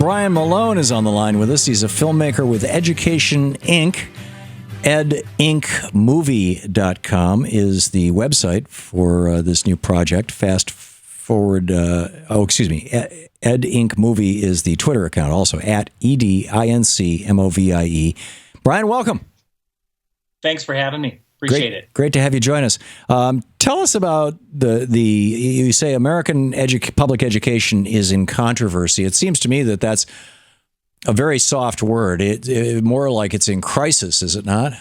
Brian Malone is on the line with us. He's a filmmaker with Education Inc. edincmovie.com is the website for this new project. Fast forward, Ed Inc. Movie is the Twitter account, also at EDINCMOVIE. Brian, welcome. Thanks for having me. Appreciate it. Great to have you join us. Tell us about you say American public education is in controversy. It seems to me that that's a very soft word. It more like it's in crisis, is it not?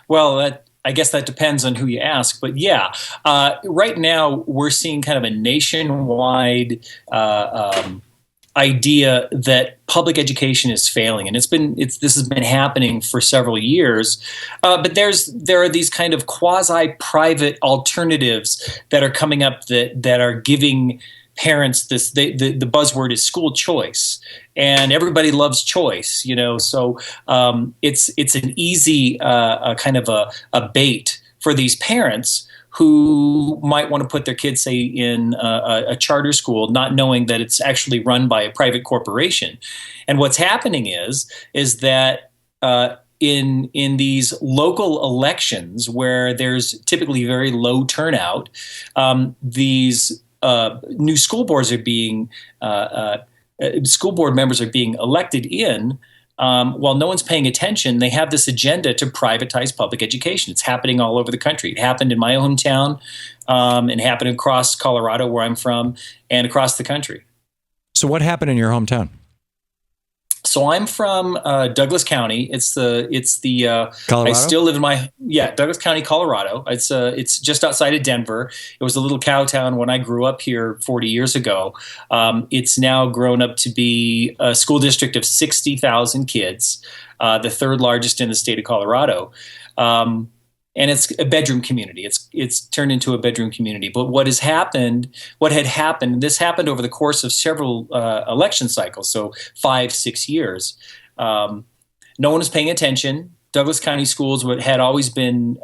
Well, I guess that depends on who you ask. But yeah, right now we're seeing kind of a nationwide idea that public education is failing, and this has been happening for several years. But there are these kind of quasi-private alternatives that are coming up that are giving parents this. The buzzword is school choice, and everybody loves choice, So it's an easy kind of a bait for these parents who might want to put their kids, say, in a charter school, not knowing that it's actually run by a private corporation. And what's happening is that in these local elections where there's typically very low turnout, these new school boards are being school board members are being elected in. While no one's paying attention, they have this agenda to privatize public education. It's happening all over the country. It happened in my hometown, and happened across Colorado, where I'm from, and across the country. So what happened in your hometown? So I'm from Douglas County. It's the Colorado? I still live in Douglas County, Colorado. It's just outside of Denver. It was a little cow town when I grew up here 40 years ago. It's now grown up to be a school district of 60,000 kids, the third largest in the state of Colorado. And it's a bedroom community. It's turned into a bedroom community. But what had happened, this happened over the course of several election cycles, so 5-6 years. No one was paying attention. Douglas County schools had always been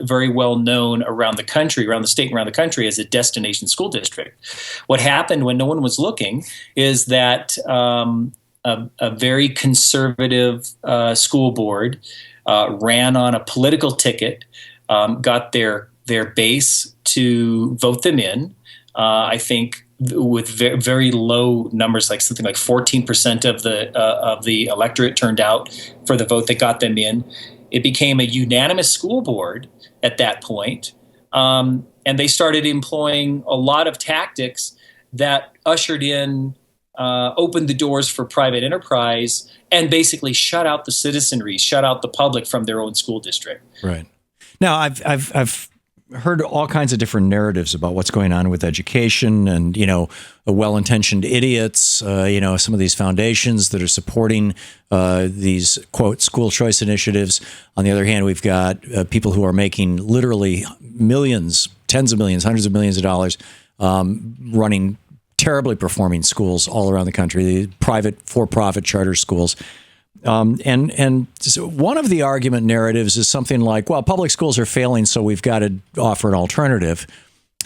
very well known around the country, around the state and around the country, as a destination school district. What happened when no one was looking is that a very conservative school board ran on a political ticket, got their base to vote them in. I think with very low numbers, like something like 14% of the electorate turned out for the vote that got them in. It became a unanimous school board at that point, and they started employing a lot of tactics that ushered in. Opened the doors for private enterprise and basically shut out the citizenry, shut out the public from their own school district. Right. Now, I've heard all kinds of different narratives about what's going on with education, and well-intentioned idiots. Some of these foundations that are supporting these quote school choice initiatives. On the other hand, we've got people who are making literally millions, tens of millions, hundreds of millions of dollars running terribly performing schools all around the country, the private for-profit charter schools. And so one of the argument narratives is something like, well, public schools are failing, so we've got to offer an alternative.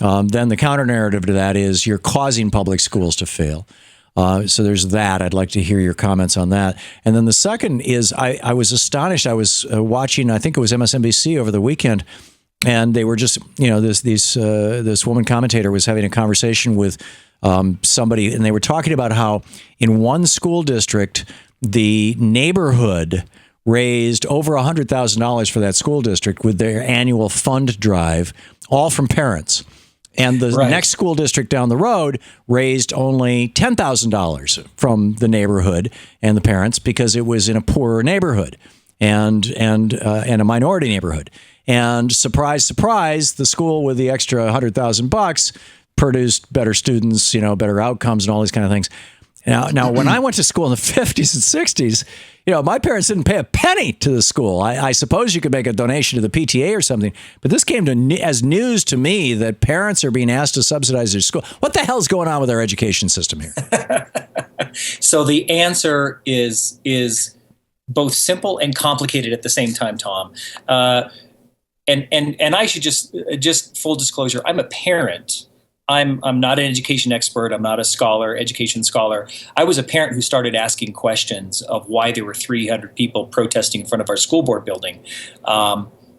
Then the counter narrative to that is you're causing public schools to fail. So there's that. I'd like to hear your comments on that. And then the second is I was astonished. I was watching, I think it was MSNBC over the weekend, and they were just, this woman commentator was having a conversation with somebody, and they were talking about how in one school district, the neighborhood raised over $100,000 for that school district with their annual fund drive, all from parents. And the next school district down the road raised only $10,000 from the neighborhood and the parents because it was in a poorer neighborhood and a minority neighborhood. And surprise, surprise, the school with the extra $100,000 produced better students, better outcomes and all these kind of things. Now, when I went to school in the 50s and 60s, my parents didn't pay a penny to the school. I suppose you could make a donation to the PTA or something, but this came as news to me that parents are being asked to subsidize their school. What the hell's going on with our education system here? So the answer is both simple and complicated at the same time, Tom. And I should just full disclosure, I'm a parent I'm not an education expert. I'm not a scholar, education scholar. I was a parent who started asking questions of why there were 300 people protesting in front of our school board building.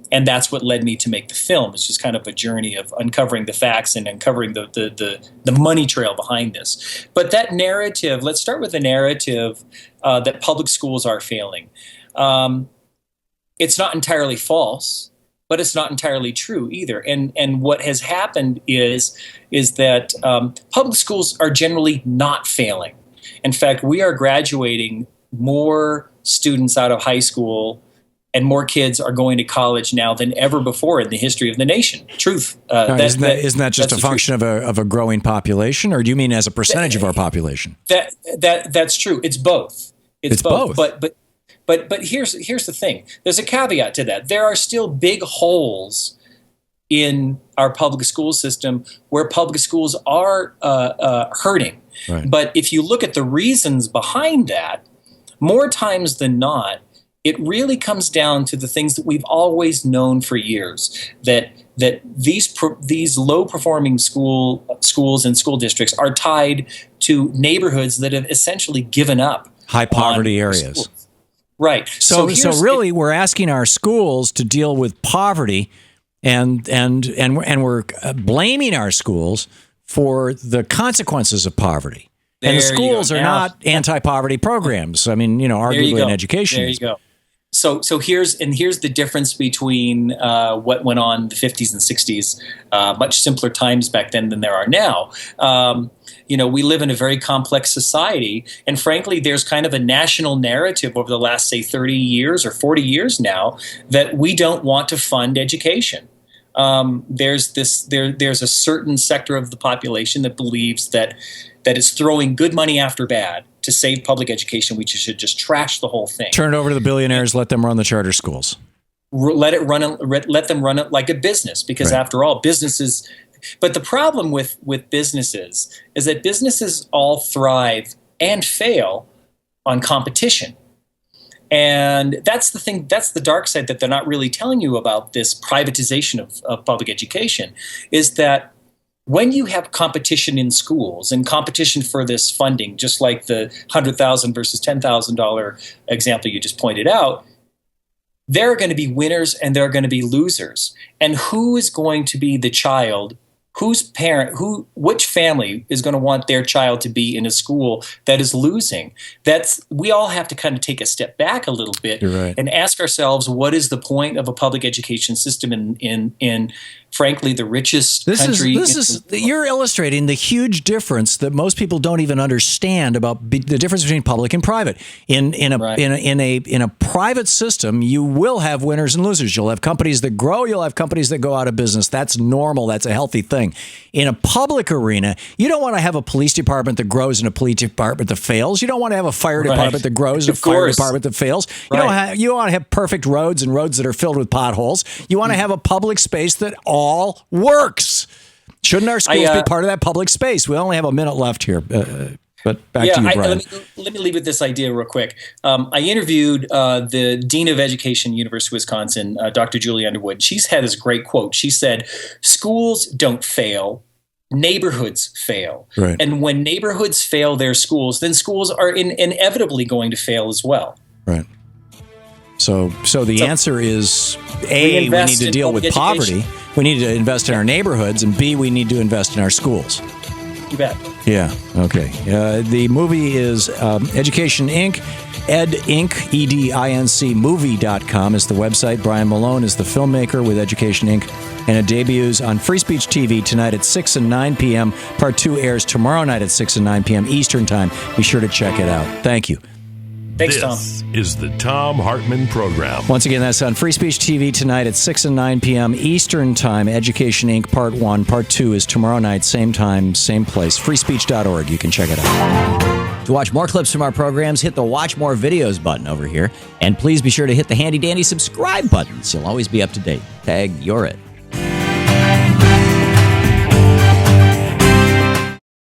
And that's what led me to make the film. It's just kind of a journey of uncovering the facts and uncovering the money trail behind this. But that narrative, let's start with the narrative that public schools are failing. It's not entirely false, but it's not entirely true either. And what has happened is that public schools are generally not failing. In fact, we are graduating more students out of high school, and more kids are going to college now than ever before in the history of the nation. Truth. Isn't that just a function of a growing population, or do you mean as a percentage of our population? That's true. It's both. It's both. But here's the thing. There's a caveat to that. There are still big holes in our public school system where public schools are hurting. Right. But if you look at the reasons behind that, more times than not, it really comes down to the things that we've always known for years, that these low-performing schools and school districts are tied to neighborhoods that have essentially given up. High poverty areas. Schools. Right. So really, we're asking our schools to deal with poverty, and we're blaming our schools for the consequences of poverty. And the schools are not anti-poverty programs. I mean, arguably in education. There you go. So here's the difference between what went on in the 50s and 60s, much simpler times back then than there are now. We live in a very complex society, and frankly, there's kind of a national narrative over the last, say, 30 years or 40 years now that we don't want to fund education. There's a certain sector of the population that believes that it's throwing good money after bad. To save public education, we should just trash the whole thing. Turn it over to the billionaires. Let them run the charter schools. Let them run it like a business, because after all, businesses. But the problem with businesses is that businesses all thrive and fail on competition. And that's the thing. That's the dark side that they're not really telling you about this privatization of public education, is that when you have competition in schools and competition for this funding, just like the $100,000 versus $10,000 example you just pointed out, there are going to be winners and there are going to be losers. And who is going to be the child? Which family is going to want their child to be in a school that is losing? We all have to kind of take a step back a little bit and ask ourselves, what is the point of a public education system in frankly, the richest country. You're illustrating the huge difference that most people don't even understand about the difference between public and private. In a private system, you will have winners and losers. You'll have companies that grow. You'll have companies that go out of business. That's normal. That's a healthy thing. In a public arena, you don't want to have a police department that grows and a police department that fails. You don't want to have a fire department that grows and a fire department that fails. You want to have perfect roads and roads that are filled with potholes. You want to have a public space that all works. Shouldn't our schools be part of that public space? We only have a minute left here, but back to you, Brian. Let me leave with this idea real quick. I interviewed the Dean of Education, University of Wisconsin, Dr. Julie Underwood. She's had this great quote. She said, "Schools don't fail. Neighborhoods fail. Right. And when neighborhoods fail their schools, then schools are inevitably going to fail as well." Right. So the answer is A, we need to deal with poverty. We need to invest in our neighborhoods, and B, we need to invest in our schools. You bet. Yeah. Okay. The movie is Education Inc. EdInc, EDINC, movie.com is the website. Brian Malone is the filmmaker with Education Inc. And it debuts on Free Speech TV tonight at 6 and 9 p.m. Part 2 airs tomorrow night at 6 and 9 p.m. Eastern Time. Be sure to check it out. Thank you. Thanks, Tom. This is the Thom Hartmann Program. Once again, that's on Free Speech TV tonight at 6 and 9 p.m. Eastern Time. Education Inc. Part 1. Part 2 is tomorrow night, same time, same place. freespeech.org. You can check it out. To watch more clips from our programs, hit the Watch More Videos button over here. And please be sure to hit the handy-dandy subscribe button so you'll always be up to date. Tag, you're it.